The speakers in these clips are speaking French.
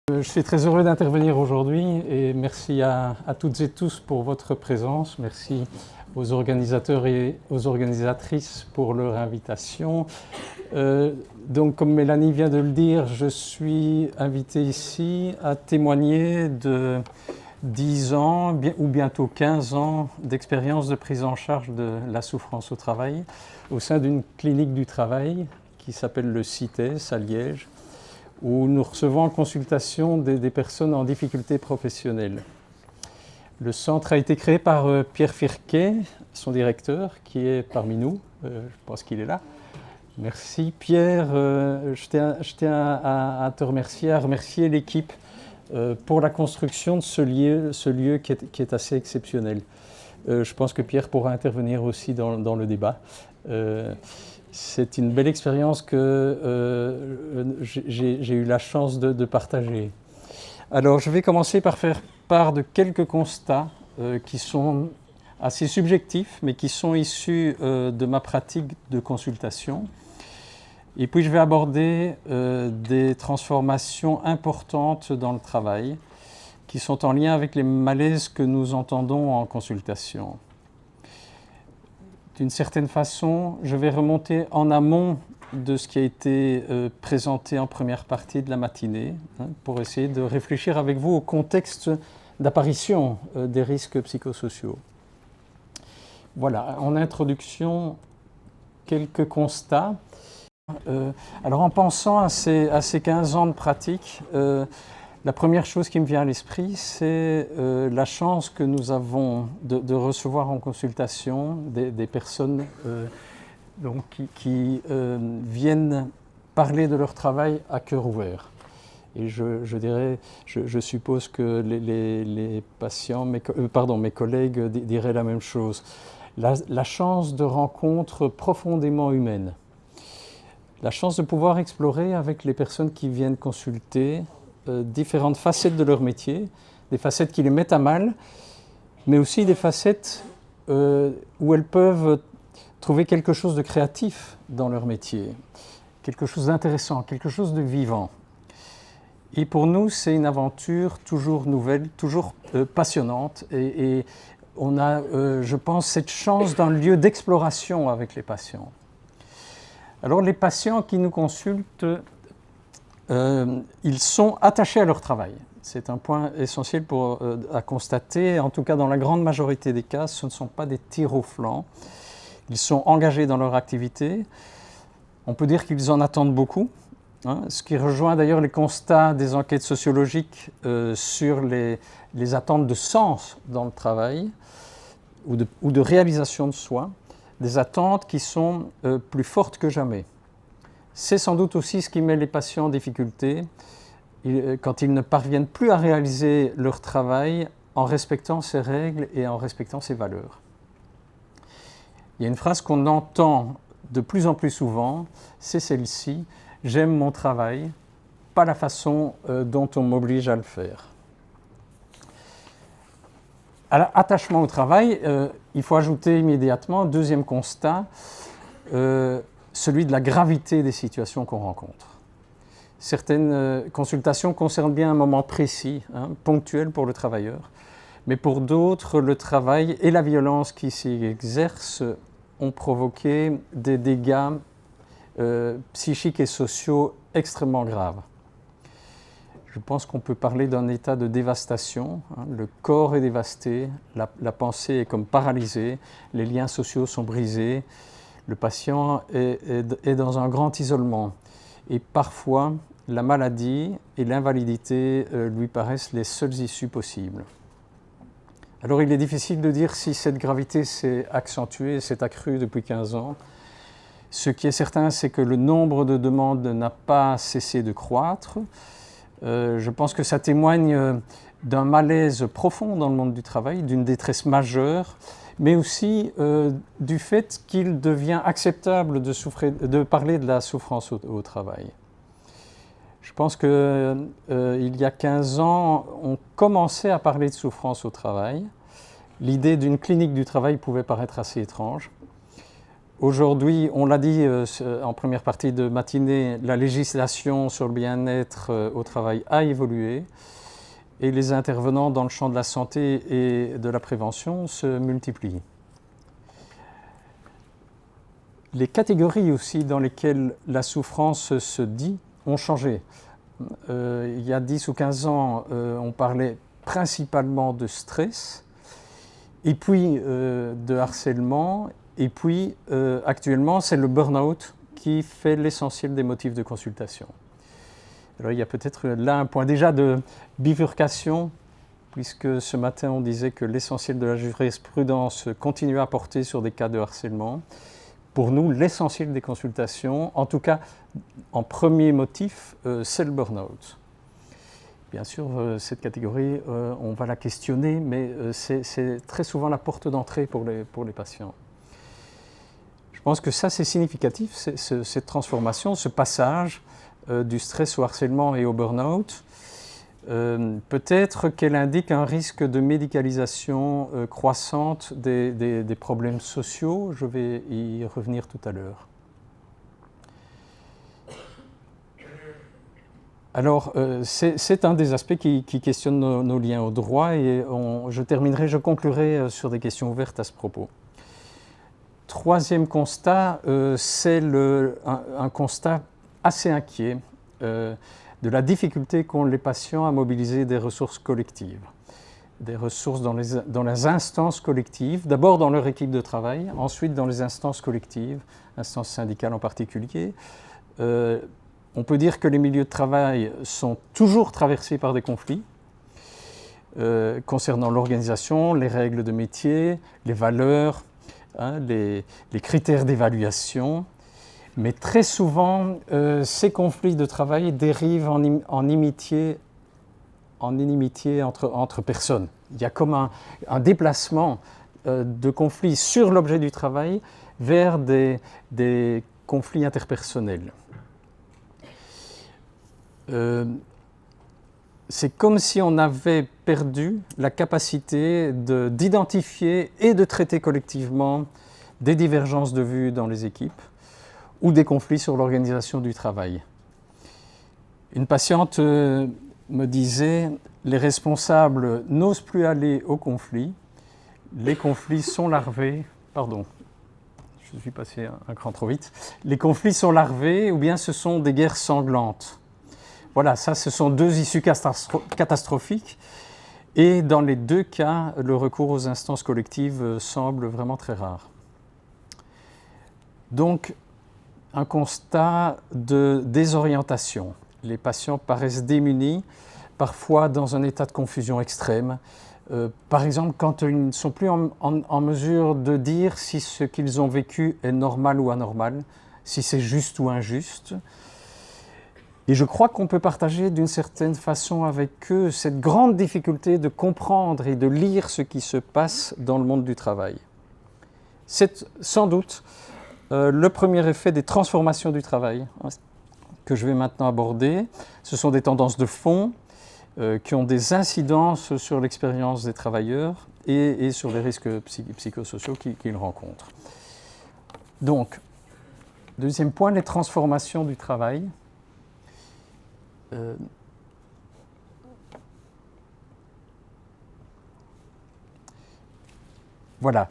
Je suis très heureux d'intervenir aujourd'hui et merci à toutes et tous pour votre présence. Merci aux organisateurs et aux organisatrices pour leur invitation. Donc, comme Mélanie vient de le dire, je suis invité ici à témoigner de 10 ans ou bientôt 15 ans d'expérience de prise en charge de la souffrance au travail au sein d'une clinique du travail qui s'appelle le CITES à Liège, où nous recevons en consultation des personnes en difficulté professionnelle. Le centre a été créé par Pierre Firquet, son directeur, qui est parmi nous. Je pense qu'il est là. Merci Pierre. Je tiens à te remercier, à remercier l'équipe pour la construction de ce lieu qui est assez exceptionnel. Je pense que Pierre pourra intervenir aussi dans le débat. C'est une belle expérience que j'ai eu la chance de partager. Alors, je vais commencer par faire part de quelques constats qui sont assez subjectifs, mais qui sont issus de ma pratique de consultation. Et puis, je vais aborder des transformations importantes dans le travail qui sont en lien avec les malaises que nous entendons en consultation. D'une certaine façon, je vais remonter en amont de ce qui a été présenté en première partie de la matinée, pour essayer de réfléchir avec vous au contexte d'apparition des risques psychosociaux. Voilà, en introduction, quelques constats. Alors en pensant à ces 15 ans de pratique, la première chose qui me vient à l'esprit, c'est la chance que nous avons de recevoir en consultation des personnes qui viennent parler de leur travail à cœur ouvert. Et je suppose que les patients, mes collègues diraient la même chose. La chance de rencontres profondément humaines. La chance de pouvoir explorer avec les personnes qui viennent consulter différentes facettes de leur métier, des facettes qui les mettent à mal, mais aussi des facettes où elles peuvent trouver quelque chose de créatif dans leur métier, quelque chose d'intéressant, quelque chose de vivant. Et pour nous, c'est une aventure toujours nouvelle, toujours passionnante, et on a, je pense, cette chance d'un lieu d'exploration avec les patients. Alors les patients qui nous consultent, ils sont attachés à leur travail. C'est un point essentiel à constater. En tout cas, dans la grande majorité des cas, ce ne sont pas des tirs au flanc. Ils sont engagés dans leur activité. On peut dire qu'ils en attendent beaucoup, ce qui rejoint d'ailleurs les constats des enquêtes sociologiques sur les attentes de sens dans le travail ou de réalisation de soi, des attentes qui sont plus fortes que jamais. C'est sans doute aussi ce qui met les patients en difficulté quand ils ne parviennent plus à réaliser leur travail en respectant ses règles et en respectant ses valeurs. Il y a une phrase qu'on entend de plus en plus souvent, c'est celle-ci: « J'aime mon travail, pas la façon dont on m'oblige à le faire ». À l'attachement au travail, il faut ajouter immédiatement un deuxième constat, celui de la gravité des situations qu'on rencontre. Certaines consultations concernent bien un moment précis, ponctuel pour le travailleur, mais pour d'autres, le travail et la violence qui s'y exerce ont provoqué des dégâts psychiques et sociaux extrêmement graves. Je pense qu'on peut parler d'un état de dévastation. Le corps est dévasté, la pensée est comme paralysée, les liens sociaux sont brisés, le patient est dans un grand isolement. Et parfois, la maladie et l'invalidité lui paraissent les seules issues possibles. Alors il est difficile de dire si cette gravité s'est accentuée, s'est accrue depuis 15 ans. Ce qui est certain, c'est que le nombre de demandes n'a pas cessé de croître. Je pense que ça témoigne d'un malaise profond dans le monde du travail, d'une détresse majeure, mais aussi du fait qu'il devient acceptable de parler de la souffrance au travail. Je pense qu'il y a 15 ans, on commençait à parler de souffrance au travail. L'idée d'une clinique du travail pouvait paraître assez étrange. Aujourd'hui, on l'a dit en première partie de matinée, la législation sur le bien-être au travail a évolué et les intervenants dans le champ de la santé et de la prévention se multiplient. Les catégories aussi dans lesquelles la souffrance se dit ont changé. Il y a 10 ou 15 ans, on parlait principalement de stress, et puis de harcèlement, et puis actuellement, c'est le burn-out qui fait l'essentiel des motifs de consultation. Alors il y a peut-être là un point déjà de bifurcation, puisque ce matin on disait que l'essentiel de la jurisprudence continue à porter sur des cas de harcèlement. Pour nous, l'essentiel des consultations, en tout cas en premier motif, c'est le burn-out. Bien sûr, cette catégorie, on va la questionner, mais c'est très souvent la porte d'entrée pour les patients. Je pense que ça, c'est significatif, cette transformation, ce passage du stress au harcèlement et au burn-out. Peut-être qu'elle indique un risque de médicalisation croissante des problèmes sociaux. Je vais y revenir tout à l'heure. Alors, c'est un des aspects qui questionne nos liens au droit et je conclurai sur des questions ouvertes à ce propos. Troisième constat, c'est un constat assez inquiet de la difficulté qu'ont les patients à mobiliser des ressources collectives, des ressources dans les instances collectives, d'abord dans leur équipe de travail, ensuite dans les instances collectives, instances syndicales en particulier. On peut dire que les milieux de travail sont toujours traversés par des conflits concernant l'organisation, les règles de métier, les valeurs, les critères d'évaluation. Mais très souvent, ces conflits de travail dérivent en inimitié entre personnes. Il y a comme un déplacement de conflits sur l'objet du travail vers des conflits interpersonnels. C'est comme si on avait perdu la capacité d'identifier et de traiter collectivement des divergences de vues dans les équipes ou des conflits sur l'organisation du travail. Une patiente me disait « Les responsables n'osent plus aller au conflit, les conflits sont larvés... » Pardon, je suis passé un cran trop vite. « Les conflits sont larvés ou bien ce sont des guerres sanglantes. » Voilà, ça, ce sont deux issues catastrophiques. Et dans les deux cas, le recours aux instances collectives semble vraiment très rare. Donc, un constat de désorientation. Les patients paraissent démunis, parfois dans un état de confusion extrême. Par exemple, quand ils ne sont plus en mesure de dire si ce qu'ils ont vécu est normal ou anormal, si c'est juste ou injuste. Et je crois qu'on peut partager d'une certaine façon avec eux cette grande difficulté de comprendre et de lire ce qui se passe dans le monde du travail. C'est sans doute le premier effet des transformations du travail que je vais maintenant aborder. Ce sont des tendances de fond qui ont des incidences sur l'expérience des travailleurs et sur les risques psychosociaux qu'ils rencontrent. Donc, deuxième point, les transformations du travail. Voilà.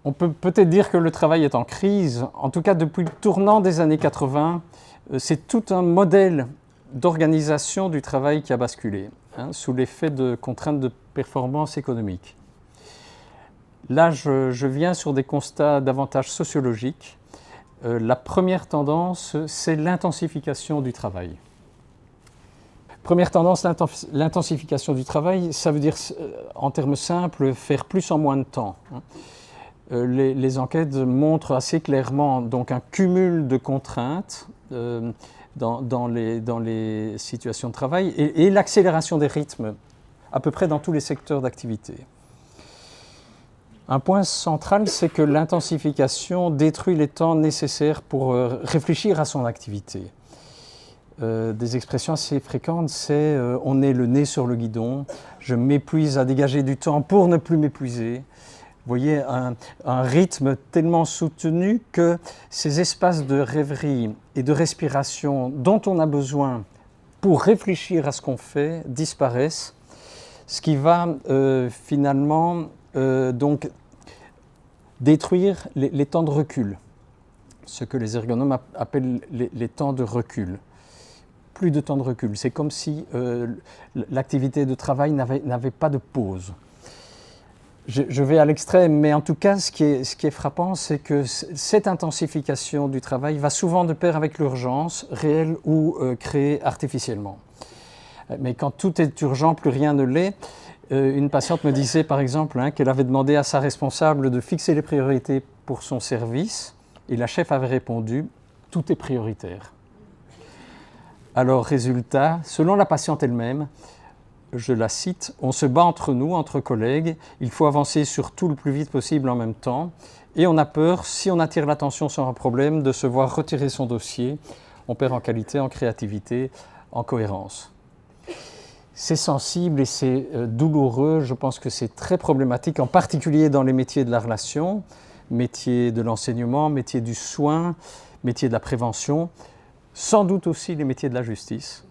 On peut peut-être dire que le travail est en crise. En tout cas, depuis le tournant des années 80, c'est tout un modèle d'organisation du travail qui a basculé, sous l'effet de contraintes de performance économique. Là, je viens sur des constats davantage sociologiques. La première tendance, c'est l'intensification du travail. Première tendance, l'intensification du travail, ça veut dire, en termes simples, faire plus en moins de temps. Les enquêtes montrent assez clairement donc, un cumul de contraintes dans les situations de travail et l'accélération des rythmes à peu près dans tous les secteurs d'activité. Un point central, c'est que l'intensification détruit les temps nécessaires pour réfléchir à son activité. Des expressions assez fréquentes, c'est on est le nez sur le guidon, je m'épuise à dégager du temps pour ne plus m'épuiser. voyez, un rythme tellement soutenu que ces espaces de rêverie et de respiration dont on a besoin pour réfléchir à ce qu'on fait disparaissent, ce qui va finalement donc détruire les temps de recul, ce que les ergonomes appellent les temps de recul. Plus de temps de recul, c'est comme si l'activité de travail n'avait pas de pause. Je vais à l'extrême, mais en tout cas, ce qui est frappant, c'est que cette intensification du travail va souvent de pair avec l'urgence, réelle ou créée artificiellement. Mais quand tout est urgent, plus rien ne l'est. Une patiente me disait par exemple qu'elle avait demandé à sa responsable de fixer les priorités pour son service, et la chef avait répondu « tout est prioritaire ». Alors résultat, selon la patiente elle-même, je la cite, « On se bat entre nous, entre collègues, il faut avancer sur tout le plus vite possible en même temps, et on a peur, si on attire l'attention sur un problème, de se voir retirer son dossier. On perd en qualité, en créativité, en cohérence. » C'est sensible et c'est douloureux, je pense que c'est très problématique, en particulier dans les métiers de la relation, métiers de l'enseignement, métiers du soin, métiers de la prévention, sans doute aussi les métiers de la justice.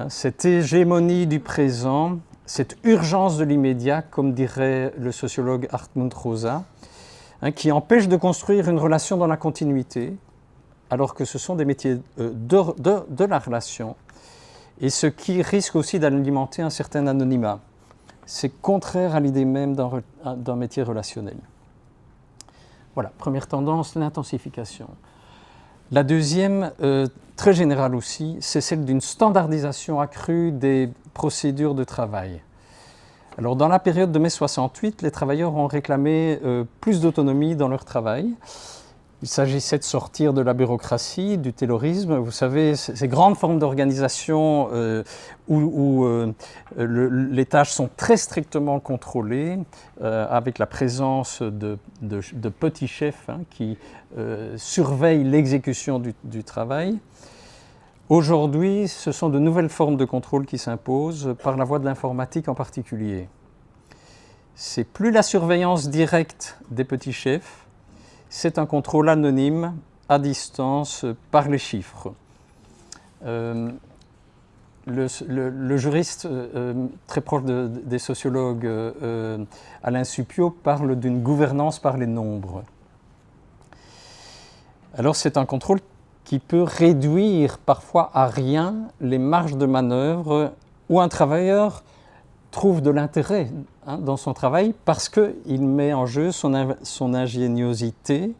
Cette hégémonie du présent, cette urgence de l'immédiat, comme dirait le sociologue Hartmut Rosa, qui empêche de construire une relation dans la continuité, alors que ce sont des métiers de la relation, et ce qui risque aussi d'alimenter un certain anonymat. C'est contraire à l'idée même d'un métier relationnel. Voilà, première tendance, l'intensification. La deuxième, très générale aussi, c'est celle d'une standardisation accrue des procédures de travail. Alors, dans la période de mai 68, les travailleurs ont réclamé plus d'autonomie dans leur travail. Il s'agissait de sortir de la bureaucratie, du taylorisme. Vous savez, ces grandes formes d'organisation où les tâches sont très strictement contrôlées, avec la présence de petits chefs qui surveillent l'exécution du travail. Aujourd'hui, ce sont de nouvelles formes de contrôle qui s'imposent, par la voie de l'informatique en particulier. C'est plus la surveillance directe des petits chefs, c'est un contrôle anonyme, à distance, par les chiffres. Le juriste très proche des sociologues, Alain Suppiot, parle d'une gouvernance par les nombres. Alors c'est un contrôle qui peut réduire parfois à rien les marges de manœuvre où un travailleur trouve de l'intérêt dans son travail parce qu'il met en jeu son ingéniosité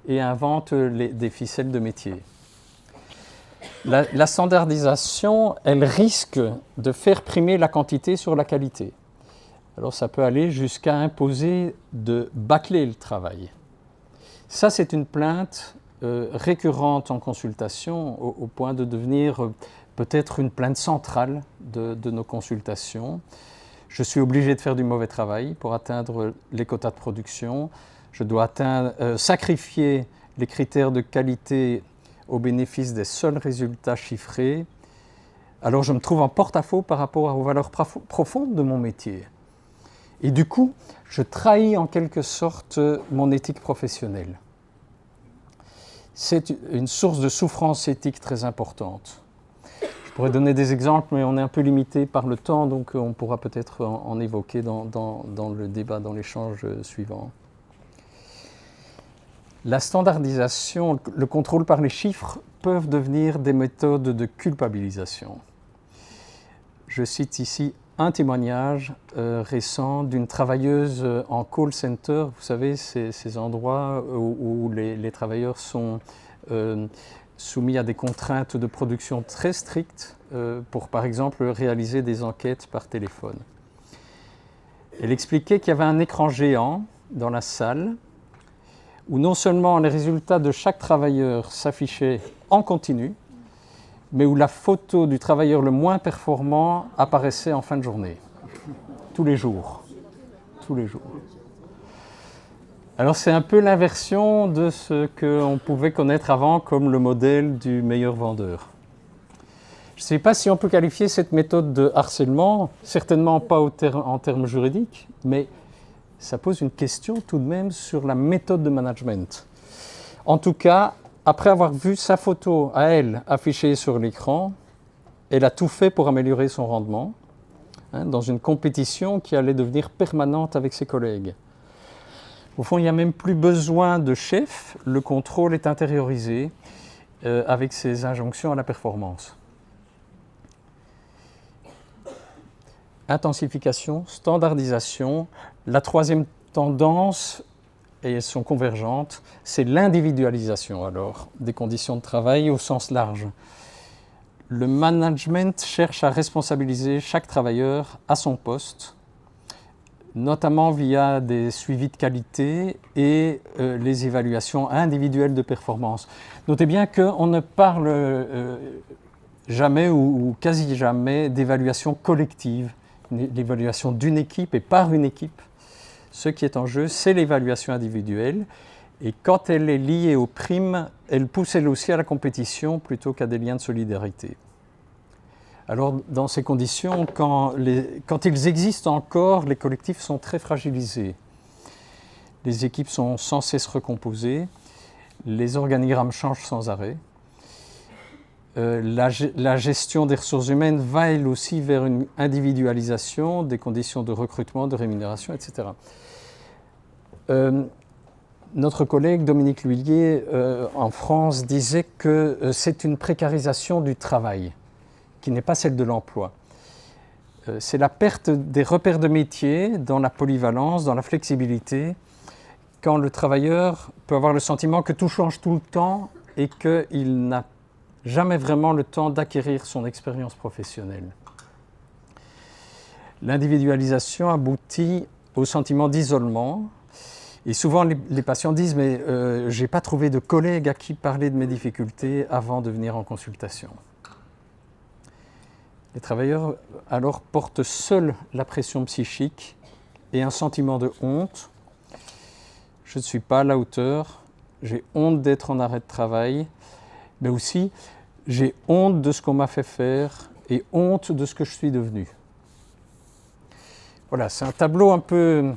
et invente des ficelles de métier. La standardisation, elle risque de faire primer la quantité sur la qualité. Alors ça peut aller jusqu'à imposer de bâcler le travail. Ça, c'est une plainte récurrente en consultation au point de devenir peut-être une plainte centrale de nos consultations. Je suis obligé de faire du mauvais travail pour atteindre les quotas de production. Je dois sacrifier les critères de qualité au bénéfice des seuls résultats chiffrés. Alors je me trouve en porte-à-faux par rapport aux valeurs profondes de mon métier. Et du coup, je trahis en quelque sorte mon éthique professionnelle. C'est une source de souffrance éthique très importante. Je pourrais donner des exemples, mais on est un peu limité par le temps, donc on pourra peut-être en évoquer dans le débat, dans l'échange suivant. La standardisation, le contrôle par les chiffres peuvent devenir des méthodes de culpabilisation. Je cite ici un témoignage récent d'une travailleuse en call center. Vous savez, ces endroits où les travailleurs sont soumis à des contraintes de production très strictes pour, par exemple, réaliser des enquêtes par téléphone. Elle expliquait qu'il y avait un écran géant dans la salle où non seulement les résultats de chaque travailleur s'affichaient en continu, mais où la photo du travailleur le moins performant apparaissait en fin de journée, tous les jours. Tous les jours. Alors c'est un peu l'inversion de ce qu'on pouvait connaître avant comme le modèle du meilleur vendeur. Je ne sais pas si on peut qualifier cette méthode de harcèlement, certainement pas en termes juridiques, mais ça pose une question tout de même sur la méthode de management. En tout cas, après avoir vu sa photo à elle affichée sur l'écran, elle a tout fait pour améliorer son rendement, dans une compétition qui allait devenir permanente avec ses collègues. Au fond, il n'y a même plus besoin de chef, le contrôle est intériorisé avec ses injonctions à la performance. Intensification, standardisation. La troisième tendance, et elles sont convergentes, c'est l'individualisation alors des conditions de travail au sens large. Le management cherche à responsabiliser chaque travailleur à son poste, notamment via des suivis de qualité et les évaluations individuelles de performance. Notez bien qu'on ne parle jamais ou quasi jamais d'évaluation collective, l'évaluation d'une équipe et par une équipe. Ce qui est en jeu, c'est l'évaluation individuelle. Et quand elle est liée aux primes, elle pousse elle aussi à la compétition plutôt qu'à des liens de solidarité. Alors, dans ces conditions, quand ils existent encore, les collectifs sont très fragilisés. Les équipes sont sans cesse recomposées, les organigrammes changent sans arrêt. La gestion des ressources humaines va elle aussi vers une individualisation des conditions de recrutement, de rémunération, etc. Notre collègue Dominique L'Huillier en France disait que c'est une précarisation du travail, qui n'est pas celle de l'emploi. C'est la perte des repères de métier dans la polyvalence, dans la flexibilité, quand le travailleur peut avoir le sentiment que tout change tout le temps et qu'il n'a jamais vraiment le temps d'acquérir son expérience professionnelle. L'individualisation aboutit au sentiment d'isolement. Et souvent, les patients disent « mais je n'ai pas trouvé de collègue à qui parler de mes difficultés avant de venir en consultation ». Les travailleurs alors portent seuls la pression psychique et un sentiment de honte. Je ne suis pas à la hauteur, j'ai honte d'être en arrêt de travail, mais aussi j'ai honte de ce qu'on m'a fait faire et honte de ce que je suis devenu. Voilà, c'est un tableau un peu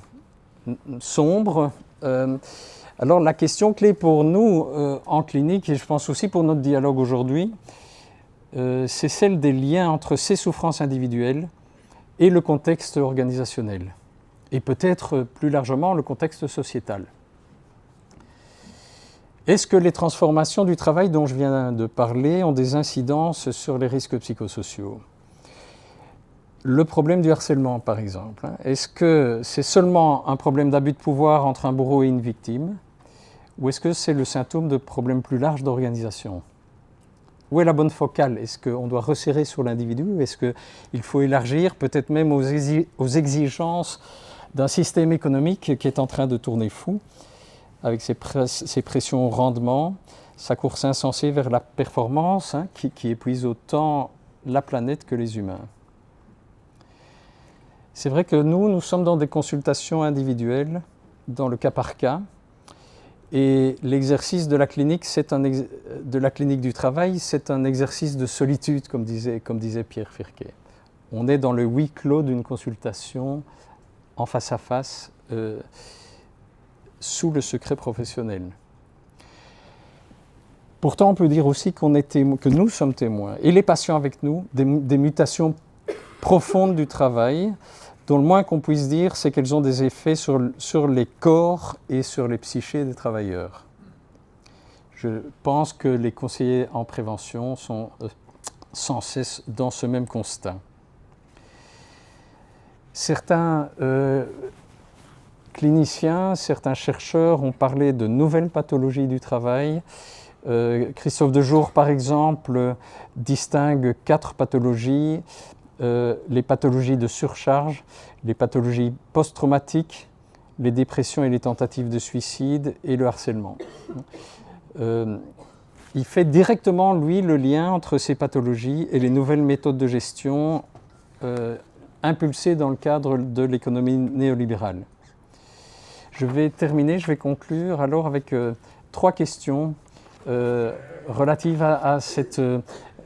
sombre. Alors la question clé pour nous en clinique, et je pense aussi pour notre dialogue aujourd'hui, c'est celle des liens entre ces souffrances individuelles et le contexte organisationnel, et peut-être plus largement le contexte sociétal. Est-ce que les transformations du travail dont je viens de parler ont des incidences sur les risques psychosociaux ? Le problème du harcèlement, par exemple. Est-ce que c'est seulement un problème d'abus de pouvoir entre un bourreau et une victime, ou est-ce que c'est le symptôme de problèmes plus larges d'organisation ? Où est la bonne focale ? Est-ce qu'on doit resserrer sur l'individu ? Est-ce qu'il faut élargir peut-être même aux exigences d'un système économique qui est en train de tourner fou, avec ses pressions au rendement, sa course insensée vers la performance, qui épuise autant la planète que les humains ? C'est vrai que nous sommes dans des consultations individuelles, dans le cas par cas, et l'exercice de la clinique, de la clinique du travail, c'est un exercice de solitude, comme disait Pierre Firquet. On est dans le huis clos d'une consultation en face à face, sous le secret professionnel. Pourtant, on peut dire aussi que nous sommes témoins, et les patients avec nous, des mutations profondes du travail, dont le moins qu'on puisse dire, c'est qu'elles ont des effets sur les corps et sur les psychés des travailleurs. Je pense que les conseillers en prévention sont sans cesse dans ce même constat. Certains cliniciens, certains chercheurs ont parlé de nouvelles pathologies du travail. Christophe Dejour, par exemple, distingue 4 pathologies. Les pathologies de surcharge, les pathologies post-traumatiques, les dépressions et les tentatives de suicide et le harcèlement. Il fait directement, lui, le lien entre ces pathologies et les nouvelles méthodes de gestion impulsées dans le cadre de l'économie néolibérale. Je vais conclure alors avec 3 questions relatives à cette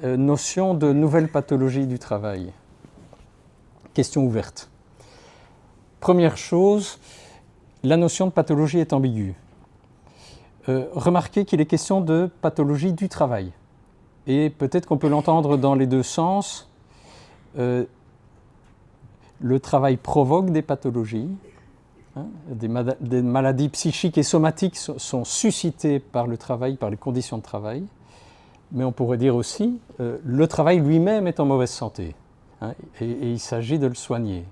notion de nouvelle pathologie du travail. Question ouverte. Première chose, la notion de pathologie est ambiguë. Remarquez qu'il est question de pathologie du travail. Et peut-être qu'on peut l'entendre dans les deux sens. Le travail provoque des pathologies. Des maladies psychiques et somatiques sont suscitées par le travail, par les conditions de travail. Mais on pourrait dire aussi, le travail lui-même est en mauvaise santé. Et il s'agit de le soigner.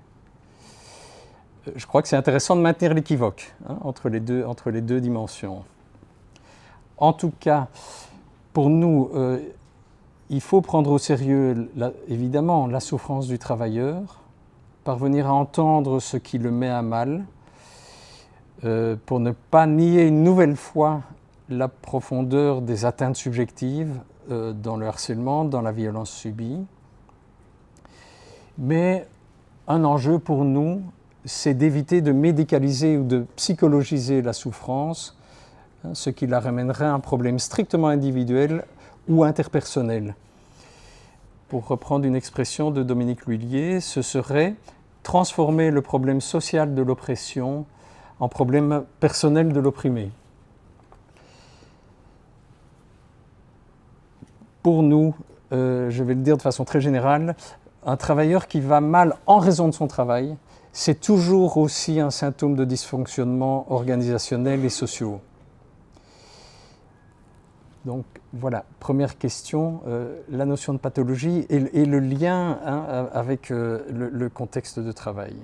Je crois que c'est intéressant de maintenir l'équivoque entre les deux dimensions. En tout cas, pour nous, il faut prendre au sérieux, évidemment, la souffrance du travailleur, parvenir à entendre ce qui le met à mal, pour ne pas nier une nouvelle fois la profondeur des atteintes subjectives dans le harcèlement, dans la violence subie. Mais un enjeu pour nous, c'est d'éviter de médicaliser ou de psychologiser la souffrance, ce qui la ramènerait à un problème strictement individuel ou interpersonnel. Pour reprendre une expression de Dominique L'Huillier, ce serait transformer le problème social de l'oppression en problème personnel de l'opprimé. Pour nous, je vais le dire de façon très générale, un travailleur qui va mal en raison de son travail, c'est toujours aussi un symptôme de dysfonctionnement organisationnel et sociaux. Donc voilà, première question, la notion de pathologie et le lien avec le contexte de travail.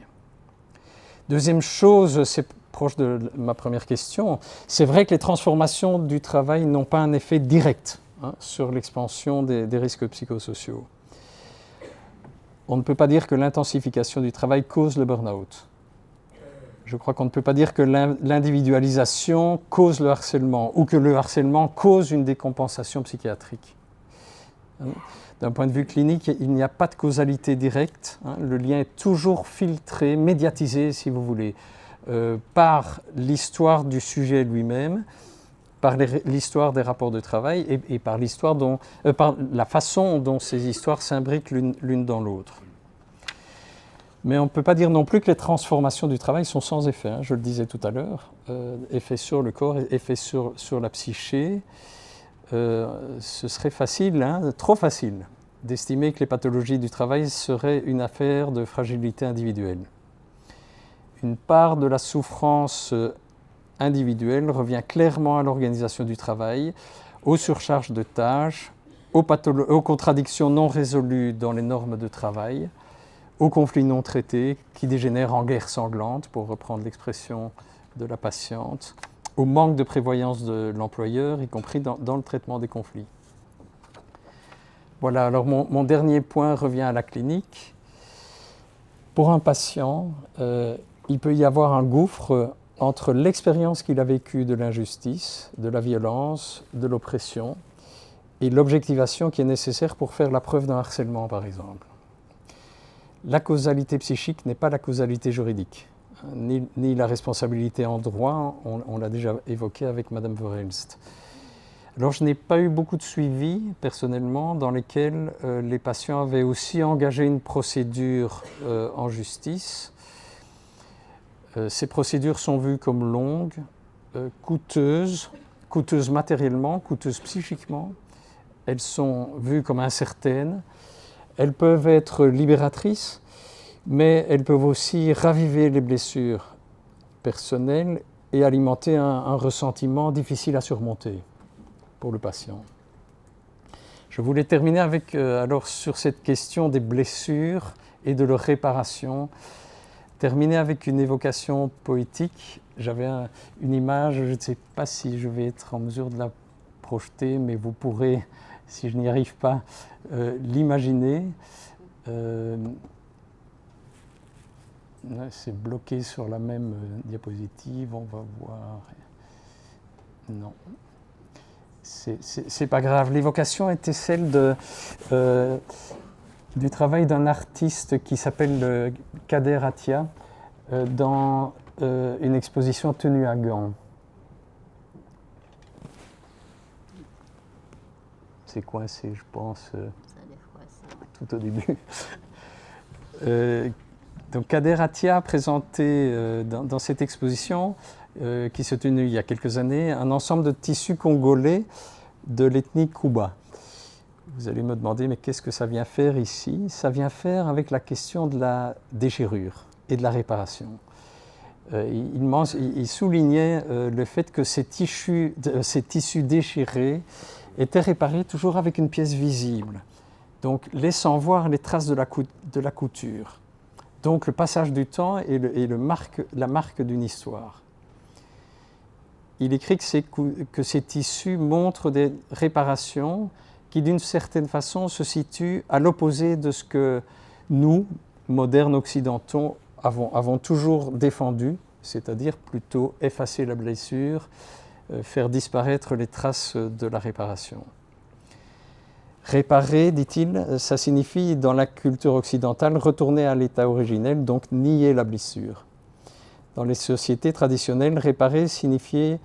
Deuxième chose, c'est proche de ma première question, c'est vrai que les transformations du travail n'ont pas un effet direct sur l'expansion des risques psychosociaux. On ne peut pas dire que l'intensification du travail cause le burn-out. Je crois qu'on ne peut pas dire que l'individualisation cause le harcèlement ou que le harcèlement cause une décompensation psychiatrique. D'un point de vue clinique, il n'y a pas de causalité directe. Le lien est toujours filtré, médiatisé, si vous voulez, par l'histoire du sujet lui-même, par l'histoire des rapports de travail et par la façon dont ces histoires s'imbriquent l'une dans l'autre. Mais on ne peut pas dire non plus que les transformations du travail sont sans effet. Je le disais tout à l'heure, effet sur le corps, effet sur la psyché. Ce serait facile, trop facile, d'estimer que les pathologies du travail seraient une affaire de fragilité individuelle. Une part de la souffrance individuelle revient clairement à l'organisation du travail, aux surcharges de tâches, aux contradictions non résolues dans les normes de travail, aux conflits non traités qui dégénèrent en guerre sanglante, pour reprendre l'expression de la patiente, au manque de prévoyance de l'employeur, y compris dans le traitement des conflits. Voilà, alors mon dernier point revient à la clinique. Pour un patient, il peut y avoir un gouffre entre l'expérience qu'il a vécue de l'injustice, de la violence, de l'oppression, et l'objectivation qui est nécessaire pour faire la preuve d'un harcèlement, par exemple. La causalité psychique n'est pas la causalité juridique, ni la responsabilité en droit, on l'a déjà évoqué avec Madame Verhelst. Alors je n'ai pas eu beaucoup de suivi, personnellement, dans lesquels les patients avaient aussi engagé une procédure en justice. Ces procédures sont vues comme longues, coûteuses matériellement, coûteuses psychiquement. Elles sont vues comme incertaines. Elles peuvent être libératrices, mais elles peuvent aussi raviver les blessures personnelles et alimenter un ressentiment difficile à surmonter pour le patient. Je voulais terminer avec, alors sur cette question des blessures et de leur réparation, terminer avec une évocation poétique. J'avais une image, je ne sais pas si je vais être en mesure de la projeter, mais vous pourrez, si je n'y arrive pas, l'imaginer. C'est bloqué sur la même diapositive, on va voir. Non. C'est pas grave. L'évocation était celle du travail d'un artiste qui s'appelle Kader Attia dans une exposition tenue à Gand. C'est coincé, je pense, tout au début. Donc Kader Attia a présenté dans cette exposition, qui se tenue il y a quelques années, un ensemble de tissus congolais de l'ethnie Kuba. Vous allez me demander, mais qu'est-ce que ça vient faire ici? Ça vient faire avec la question de la déchirure et de la réparation. Il soulignait le fait que ces tissus déchirés étaient réparés toujours avec une pièce visible, donc laissant voir les traces de la couture. Donc le passage du temps et la marque d'une histoire. Il écrit que ces tissus montrent des réparations qui, d'une certaine façon, se situent à l'opposé de ce que nous, modernes occidentaux, avons toujours défendu, c'est-à-dire plutôt effacer la blessure, faire disparaître les traces de la réparation. Réparer, dit-il, ça signifie dans la culture occidentale retourner à l'état originel, donc nier la blessure. Dans les sociétés traditionnelles, réparer signifiait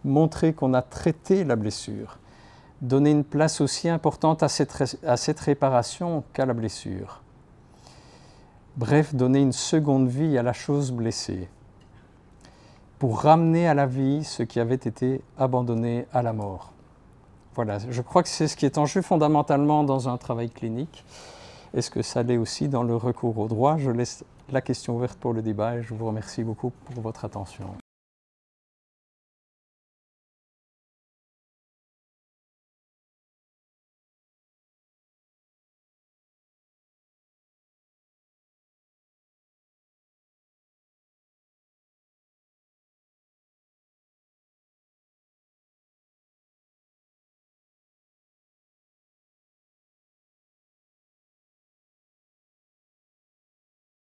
montrer qu'on a traité la blessure, donner une place aussi importante à cette réparation qu'à la blessure. Bref, donner une seconde vie à la chose blessée, pour ramener à la vie ce qui avait été abandonné à la mort. Voilà, je crois que c'est ce qui est en jeu fondamentalement dans un travail clinique. Est-ce que ça l'est aussi dans le recours au droit? Je laisse la question ouverte pour le débat et je vous remercie beaucoup pour votre attention.